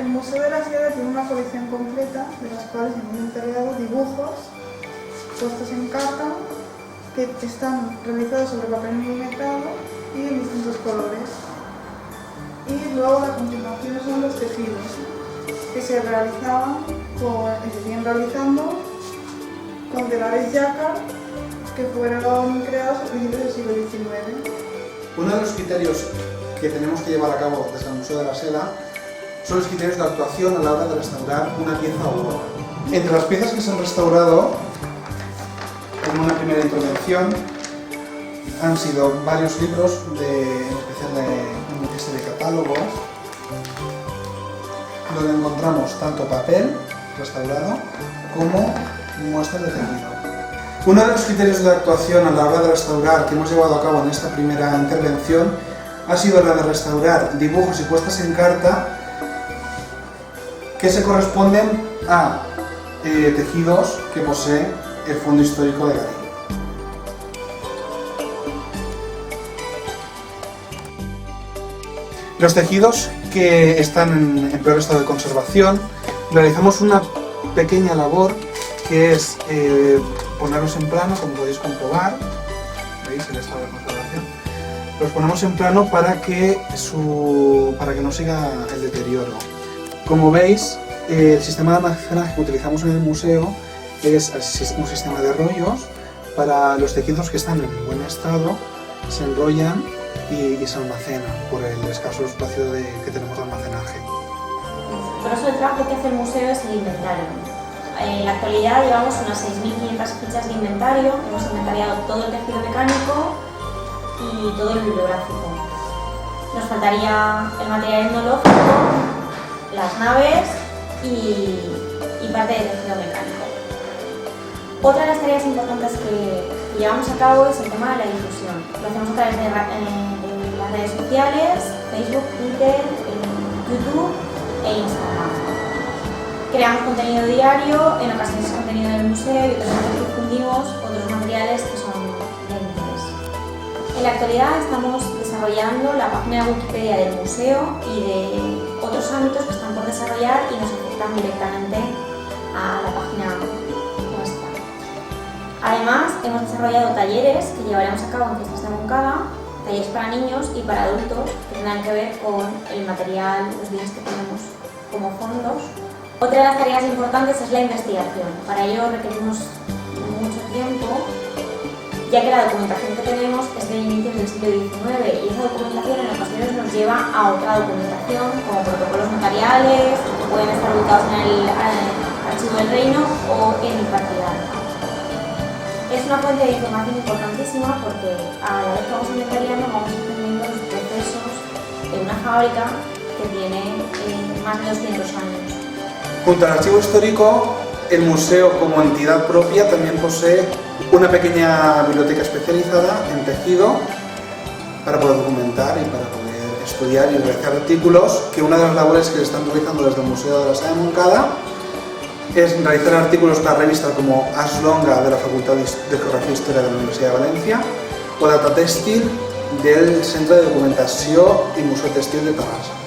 El Museo de la Sierra tiene una colección completa de las cuales hemos integrado dibujos puestos en carta que están realizados sobre papel milimetrado y en distintos colores. Y luego a continuación son los tejidos que se realizaban y se siguen realizando con telares jacquard que fueron creados a principios del siglo XIX. Uno de los criterios que tenemos que llevar a cabo desde el Museo de la Sela son los criterios de actuación a la hora de restaurar una pieza u obra. Entre las piezas que se han restaurado en una primera intervención han sido varios libros, en especial de catálogos, donde encontramos tanto papel restaurado como muestras de tejido. Uno de los criterios de actuación a la hora de restaurar que hemos llevado a cabo en esta primera intervención ha sido la de restaurar dibujos y puestas en carta que se corresponden a tejidos que posee el Fondo Histórico de Garín. Los tejidos que están en peor estado de conservación, realizamos una pequeña labor que es ponerlos en plano, como podéis comprobar. ¿Veis el estado de conservación? Los ponemos en plano para que no siga el deterioro. Como veis, el sistema de almacenaje que utilizamos en el museo es un sistema de rollos. Para los tejidos que están en buen estado se enrollan y se almacenan por el escaso espacio que tenemos de almacenaje. El grosso del trabajo que hace el museo es el inventario. En la actualidad llevamos unas 6.500 fichas de inventario, hemos inventariado todo el tejido mecánico y todo el bibliográfico. Nos faltaría el material etnológico, las naves y parte del tejido mecánico. Otra de las tareas importantes que llevamos a cabo es el tema de la difusión. Lo hacemos a través de las redes sociales, Facebook, Twitter, YouTube e Instagram. Creamos contenido diario, en ocasiones contenido del museo y otras veces difundimos otros materiales que son de interés. En la actualidad estamos desarrollando la página de Wikipedia del museo y de otros ámbitos que están por desarrollar y nos afectan directamente a la página nuestra. Además, hemos desarrollado talleres que llevaremos a cabo en fiestas de Moncada, talleres para niños y para adultos que tendrán que ver con el material, los bienes que tenemos como fondos. Otra de las tareas importantes es la investigación. Para ello requerimos mucho tiempo, ya que la documentación que tenemos es de inicios del siglo XIX y esa documentación en ocasiones nos lleva a otra documentación, como protocolos notariales, que pueden estar ubicados en el Archivo del Reino o en el Partidario. Es una fuente de información importantísima porque a la vez que vamos inventariando vamos entendiendo los procesos de una fábrica que tiene más de 200 años. Junto al archivo histórico, el museo como entidad propia también posee una pequeña biblioteca especializada en tejido para poder documentar y para poder estudiar y realizar artículos, que una de las labores que se están realizando desde el Museo de la Sala de Moncada es realizar artículos para revistas como Ars Longa de la Facultad de Geografía e Historia de la Universidad de Valencia o Data Tèxtil del Centre de Documentació i Museu Tèxtil de Terrassa.